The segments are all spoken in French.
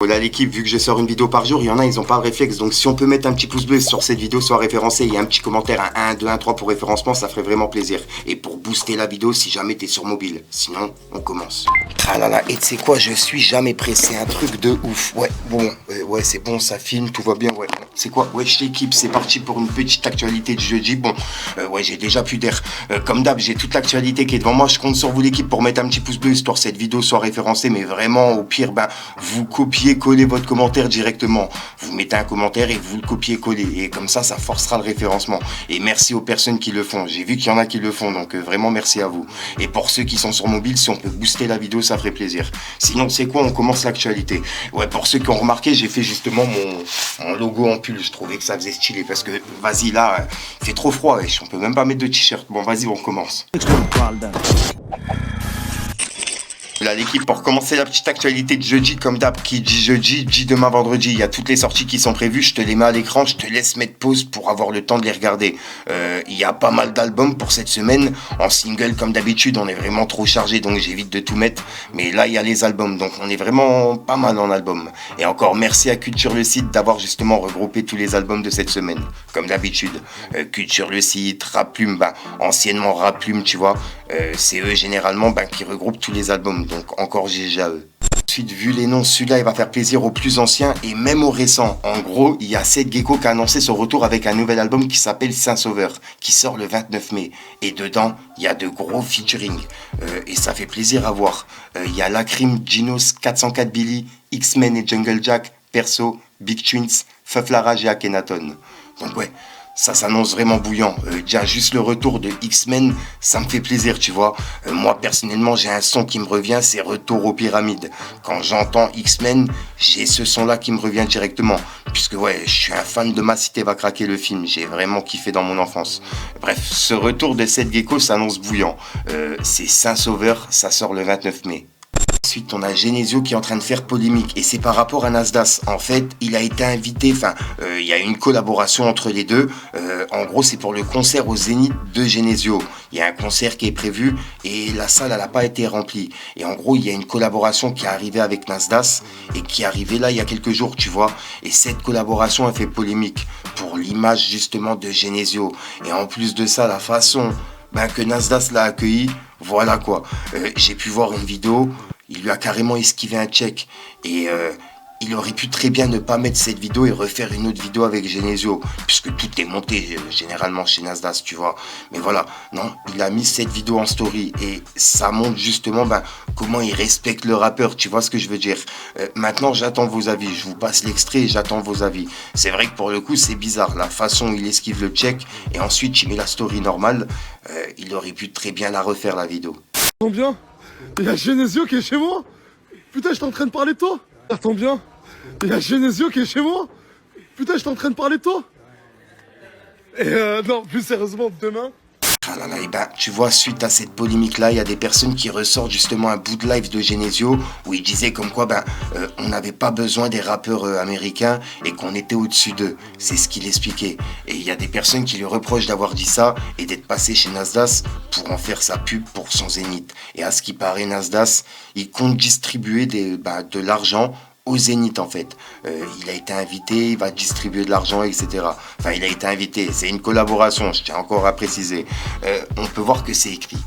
Voilà l'équipe, vu que je sors une vidéo par jour, il y en a, ils ont pas le réflexe. Donc si on peut mettre un petit pouce bleu sur cette vidéo soit référencée et un petit commentaire, un 1, 2, 1, 3 pour référencement, ça ferait vraiment plaisir. Et pour booster la vidéo si jamais t'es sur mobile. Sinon, on commence. Ah là là, et tu sais quoi, je suis jamais pressé, un truc de ouf. Ouais, bon, ouais, c'est bon, ça filme, tout va bien, ouais. C'est quoi, wesh l'équipe, c'est parti pour une petite actualité du jeudi. Bon, ouais, j'ai déjà plus d'air. Comme d'hab, j'ai toute l'actualité qui est devant moi. Je compte sur vous l'équipe pour mettre un petit pouce bleu histoire que cette vidéo soit référencée. Mais vraiment, au pire, ben, vous copiez-collez votre commentaire directement. Vous mettez un commentaire et vous le copiez-collez. Et comme ça forcera le référencement. Et merci aux personnes qui le font. J'ai vu qu'il y en a qui le font, donc vraiment merci à vous. Et pour ceux qui sont sur mobile, si on peut booster la vidéo, ça ferait plaisir. Sinon, c'est quoi, on commence l'actualité. Ouais, pour ceux qui ont remarqué, j'ai fait justement mon logo en pull. Je trouvais que ça faisait stylé parce que, vas-y, là, il fait trop froid, wesh. On peut même pas mettre de t-shirt. Bon, vas-y, on commence. Là l'équipe, pour commencer la petite actualité de jeudi, comme d'hab, qui dit jeudi, dit demain vendredi. Il y a toutes les sorties qui sont prévues, je te les mets à l'écran, je te laisse mettre pause pour avoir le temps de les regarder. Il y a pas mal d'albums pour cette semaine, en single comme d'habitude, on est vraiment trop chargé donc j'évite de tout mettre. Mais là il y a les albums, donc on est vraiment pas mal en albums. Et encore merci à Culture le Site d'avoir justement regroupé tous les albums de cette semaine, comme d'habitude. Culture le Site, Raplume, anciennement Raplume, tu vois, c'est eux généralement qui regroupent tous les albums. Donc encore GG à eux. Ensuite, vu les noms, celui-là il va faire plaisir aux plus anciens et même aux récents. En gros, il y a Seth Gecko qui a annoncé son retour avec un nouvel album qui s'appelle Saint-Sauveur, qui sort le 29 mai. Et dedans, il y a de gros featuring. Et ça fait plaisir à voir. Il y a Lacrim, Ginos, 404 Billy, X-Men et Jungle Jack, Perso, Big Twins, Feuf la Rage et Akhenaton. Donc ouais, ça s'annonce vraiment bouillant. Déjà juste le retour de X-Men, ça me fait plaisir, tu vois. Moi personnellement, j'ai un son qui me revient, c'est Retour aux Pyramides. Quand j'entends X-Men, j'ai ce son-là qui me revient directement. Puisque ouais, je suis un fan de Ma Cité va craquer le film. J'ai vraiment kiffé dans mon enfance. Bref, ce retour de Seth Gecko s'annonce bouillant. C'est Saint-Sauveur, ça sort le 29 mai. Ensuite, on a Genesio qui est en train de faire polémique et c'est par rapport à Nasdaq. En fait, il a été invité, il y a une collaboration entre les deux. En gros, c'est pour le concert au Zénith de Genesio. Il y a un concert qui est prévu et la salle, elle n'a pas été remplie. Et en gros, il y a une collaboration qui est arrivée avec Nasdaq et qui est arrivée là il y a quelques jours, tu vois. Et cette collaboration, elle fait polémique pour l'image justement de Genesio. Et en plus de ça, la façon que Nasdaq l'a accueilli, voilà quoi. J'ai pu voir une vidéo. Il lui a carrément esquivé un check et il aurait pu très bien ne pas mettre cette vidéo et refaire une autre vidéo avec Genesio puisque tout est monté généralement chez Nasdaq, tu vois. Mais voilà, non, il a mis cette vidéo en story et ça montre justement comment il respecte le rappeur, tu vois ce que je veux dire. Maintenant, j'attends vos avis, je vous passe l'extrait et j'attends vos avis. C'est vrai que pour le coup, c'est bizarre, la façon où il esquive le check et ensuite il met la story normale, il aurait pu très bien la refaire la vidéo. Bien. Il y a Genesio qui est chez moi. Putain, j'étais en train de parler de toi. Ça tombe bien. Il y a Genesio qui est chez moi. Putain, j'étais en train de parler de toi. Et non, plus sérieusement, demain. Ah là là, et tu vois, suite à cette polémique-là, il y a des personnes qui ressortent justement un bout de live de Genesio où il disait comme quoi on n'avait pas besoin des rappeurs américains et qu'on était au-dessus d'eux. C'est ce qu'il expliquait. Et il y a des personnes qui lui reprochent d'avoir dit ça et d'être passé chez Nasdaq pour en faire sa pub pour son Zénith. Et à ce qui paraît, Nasdaq, il compte distribuer de l'argent au Zénith en fait. Il a été invité, il va distribuer de l'argent, etc. Enfin, il a été invité, c'est une collaboration, je tiens encore à préciser. On peut voir que c'est écrit.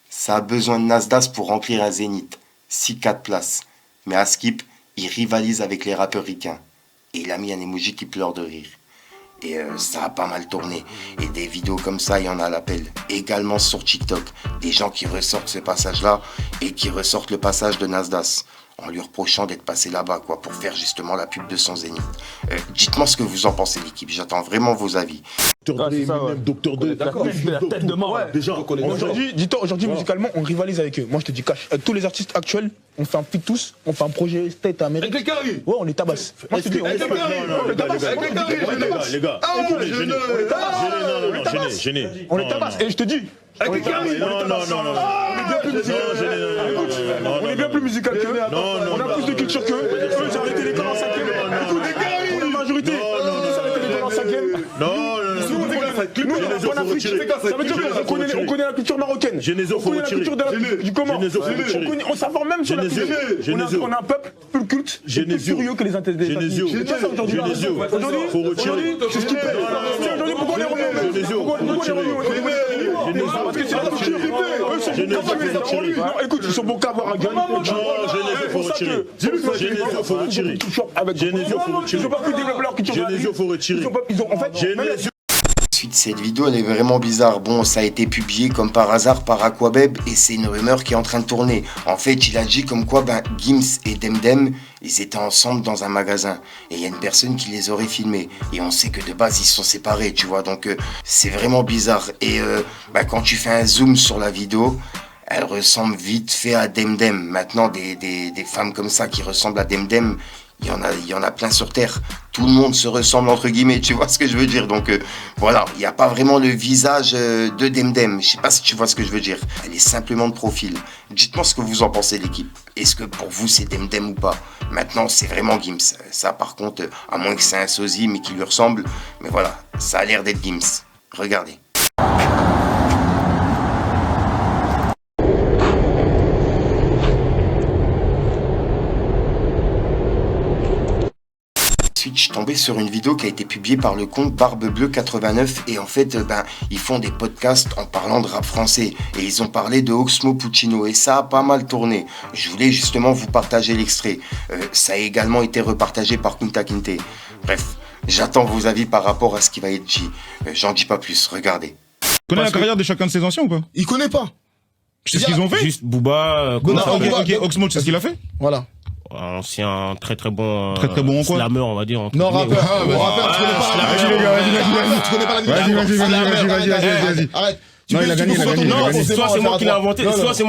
Ça a besoin de Nasdaq pour remplir un Zénith. 6-4 places. Mais à Skip, il rivalise avec les rappeurs ricains. Et il a mis un emoji qui pleure de rire. Et ça a pas mal tourné. Et des vidéos comme ça, il y en a à l'appel. Également sur TikTok. Des gens qui ressortent ce passage-là et qui ressortent le passage de Nasdaq. En lui reprochant d'être passé là-bas, pour faire justement la pub de son Zénith. Dites-moi ce que vous en pensez, l'équipe. J'attends vraiment vos avis. Docteur de d'accord, la tête de mort. Déjà, aujourd'hui, musicalement, on rivalise avec eux. Moi, je te dis cash. Avec tous les artistes actuels, on fait un feat tous, on fait un projet State Amérique. Avec les carrés. Ouais, on les tabasse. Moi, je te dis, on les tabasse. Les gars, on les tabasse. Et je te dis, avec les carrés. Non. On est bien plus musical qu'eux. On a plus de culture qu'eux. Eux, ils ont arrêté l'école en 5ème. Écoute, les gars, pour la majorité, ils ont arrêté l'école en 5ème. Non. Nous, on a Ça veut dire qu'on connaît la culture marocaine. Genesio, faut retirer. On connaît la culture du Comore. On s'informe même sur la culture. On a un peuple plus culte, plus furieux que les États-Unis. Genesio, faut retirer. C'est ce qui paye. Aujourd'hui, pourquoi on est remis? Genesio, faut retirer. Parce que c'est la culture. Non, écoute, ils sont bons qu'à avoir un gun. Non, Genesio, faut retirer. Genesio, faut retirer. Genesio, faut retirer. Ils n'ont pas pu développer leur culture. Genesio, faut retirer. En fait, Genesio. Suite, cette vidéo elle est vraiment bizarre. Bon, ça a été publié comme par hasard par Aquabeb et c'est une rumeur qui est en train de tourner. En fait, il a dit comme quoi Gims et Demdem, ils étaient ensemble dans un magasin et il y a une personne qui les aurait filmés et on sait que de base ils se sont séparés, tu vois. Donc c'est vraiment bizarre. Et quand tu fais un zoom sur la vidéo, elle ressemble vite fait à Demdem. Maintenant, des femmes comme ça qui ressemblent à Demdem, il y en a plein sur Terre. Tout le monde se ressemble entre guillemets, tu vois ce que je veux dire. Donc voilà, il n'y a pas vraiment le visage de Demdem. Je sais pas si tu vois ce que je veux dire. Elle est simplement de profil. Dites-moi ce que vous en pensez l'équipe. Est-ce que pour vous c'est Demdem ou pas? Maintenant c'est vraiment Gims. Ça par contre, à moins que c'est un sosie mais qui lui ressemble. Mais voilà, ça a l'air d'être Gims. Regardez. Je suis tombé sur une vidéo qui a été publiée par le compte Barbebleu89 et en fait ils font des podcasts en parlant de rap français et ils ont parlé de Oxmo Puccino et ça a pas mal tourné. Je voulais justement vous partager l'extrait. Ça a également été repartagé par Kunta Kinte. Bref, j'attends vos avis par rapport à ce qui va être dit. J'en dis pas plus, regardez. Tu connais la carrière de chacun de ses anciens ou pas? Il connaît pas. C'est ce qu'ils ont fait? Juste Booba. Ok, Oxmo, c'est ce qu'il a fait? Voilà. Ancien très bon. Très bon en quoi? Slammer, on va dire. Non, rappeur. Rappeur, tu connais pas la Vas-y. Arrête. Non, il a gagné. Non, soit c'est moi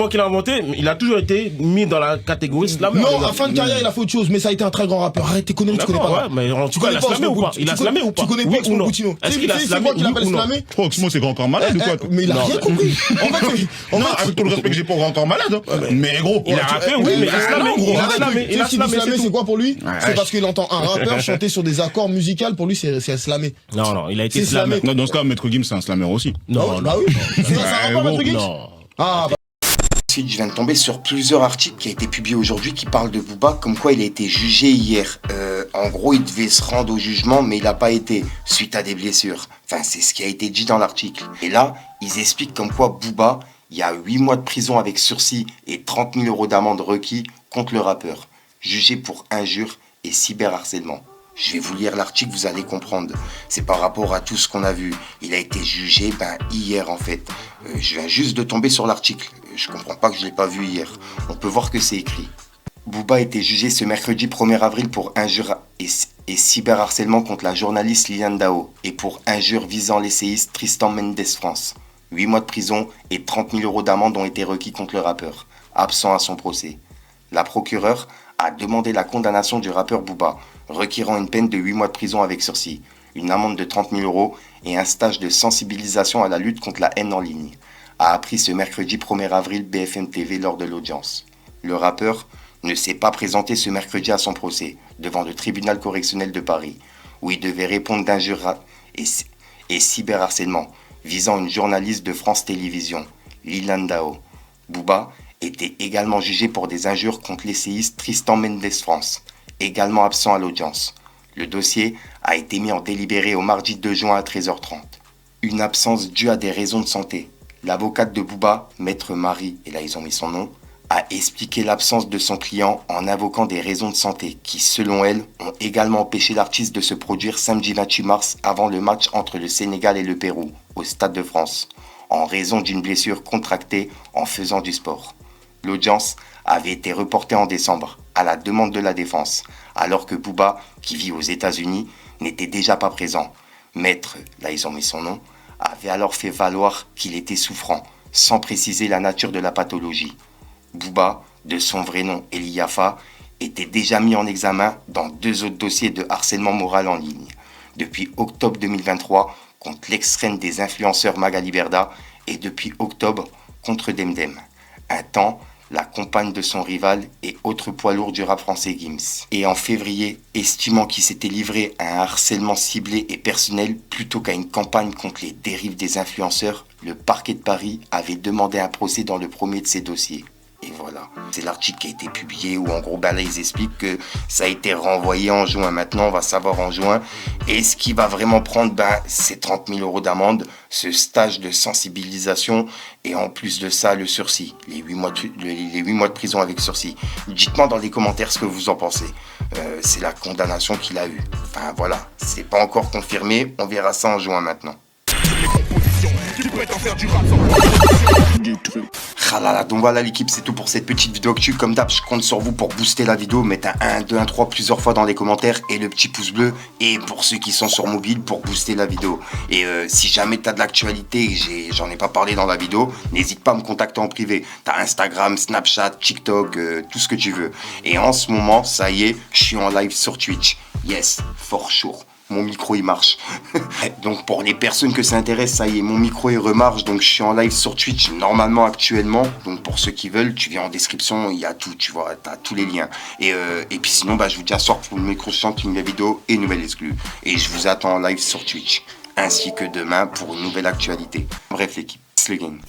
qui l'ai inventé, mais il a toujours été mis dans la catégorie slammer. Non, en fin de carrière, il a fait autre chose, mais ça a été un très grand rappeur. Arrête tes conneries, tu connais pas. Ouais, mais en tout cas, il a slamé ou pas? Il a slamé ou pas? Tu connais pas Oxmo Puccino? Est-ce qu'il a slamé ou non? Je crois que Oxmo c'est grand corps malade ou quoi? Mais il a rien compris. Non, avec tout le respect que j'ai pour grand corps malade. Mais gros, Il a rappé, oui, mais il a slamé. Il a slamé, c'est quoi pour lui? C'est parce qu'il entend un rappeur chanter sur des accords musicaux, pour lui c'est slamé. Non, il a été slamé. Non, dans ce cas, Maître Gims c'est un slammer aussi. Non, bah oui. C'est un rapport, Maître Gims? Ah, Ensuite, je viens de tomber sur plusieurs articles qui ont été publiés aujourd'hui qui parlent de Booba, comme quoi il a été jugé hier. En gros, il devait se rendre au jugement, mais il n'a pas été, suite à des blessures. Enfin, c'est ce qui a été dit dans l'article. Et là, ils expliquent comme quoi Booba, il y a 8 mois de prison avec sursis et 30 000 € d'amende requis contre le rappeur, jugé pour injure et cyberharcèlement. Je vais vous lire l'article, vous allez comprendre. C'est par rapport à tout ce qu'on a vu. Il a été jugé hier en fait. Je viens juste de tomber sur l'article. Je comprends pas que je l'ai pas vu hier. On peut voir que c'est écrit. Booba a été jugé ce mercredi 1er avril pour injure et cyberharcèlement contre la journaliste Liliane Dao et pour injure visant l'essayiste Tristan Mendes France. 8 mois de prison et 30 000 € d'amende ont été requis contre le rappeur, absent à son procès. La procureure a demandé la condamnation du rappeur Booba, requérant une peine de 8 mois de prison avec sursis, une amende de 30 000 € et un stage de sensibilisation à la lutte contre la haine en ligne, a appris ce mercredi 1er avril BFM TV lors de l'audience. Le rappeur ne s'est pas présenté ce mercredi à son procès devant le tribunal correctionnel de Paris, où il devait répondre d'injures et cyberharcèlement visant une journaliste de France Télévisions, Liliane Dao. Booba était également jugé pour des injures contre l'essayiste Tristan Mendes France, également absent à l'audience. Le dossier a été mis en délibéré au mardi 2 juin à 13h30. Une absence due à des raisons de santé. L'avocate de Booba, Maître Marie, et là ils ont mis son nom, a expliqué l'absence de son client en invoquant des raisons de santé qui, selon elle, ont également empêché l'artiste de se produire samedi 28 mars avant le match entre le Sénégal et le Pérou, au Stade de France, en raison d'une blessure contractée en faisant du sport. L'audience avait été reportée en décembre, à la demande de la défense, alors que Booba, qui vit aux États-Unis, n'était déjà pas présent. Maître, là ils ont mis son nom, avait alors fait valoir qu'il était souffrant, sans préciser la nature de la pathologie. Booba, de son vrai nom Eliafa, était déjà mis en examen dans 2 autres dossiers de harcèlement moral en ligne. Depuis octobre 2023, contre l'ex-reine des influenceurs Magali Berda et depuis octobre contre Demdem. Un temps la compagne de son rival et autre poids lourd du rap français Gims. Et en février, estimant qu'il s'était livré à un harcèlement ciblé et personnel plutôt qu'à une campagne contre les dérives des influenceurs, le parquet de Paris avait demandé un procès dans le premier de ses dossiers. Et voilà, c'est l'article qui a été publié où en gros, là, ils expliquent que ça a été renvoyé en juin. Maintenant, on va savoir en juin. Et ce qui va vraiment prendre, c'est 30 000 € d'amende, ce stage de sensibilisation et en plus de ça, le sursis, les 8 mois de prison avec sursis. Dites-moi dans les commentaires ce que vous en pensez. C'est la condamnation qu'il a eue. Enfin voilà, c'est pas encore confirmé, on verra ça en juin maintenant. Ah là là, donc voilà l'équipe, c'est tout pour cette petite vidéo actu. Comme d'hab, je compte sur vous pour booster la vidéo, mettre un 1, 2, 1, 3 plusieurs fois dans les commentaires et le petit pouce bleu. Et pour ceux qui sont sur mobile, pour booster la vidéo. Et si jamais t'as de l'actualité et j'en ai pas parlé dans la vidéo, n'hésite pas à me contacter en privé. T'as Instagram, Snapchat, TikTok, tout ce que tu veux. Et en ce moment, ça y est, je suis en live sur Twitch. Yes, for sure. Mon micro il marche. Donc pour les personnes que ça intéresse, ça y est, mon micro il remarche. Donc je suis en live sur Twitch normalement actuellement. Donc pour ceux qui veulent, tu viens en description, il y a tout, tu vois, t'as tous les liens. Et puis sinon, je vous dis à soir pour le micro chante, une nouvelle vidéo et une nouvelle exclue. Et je vous attends en live sur Twitch. Ainsi que demain pour une nouvelle actualité. Bref l'équipe, c'est le game.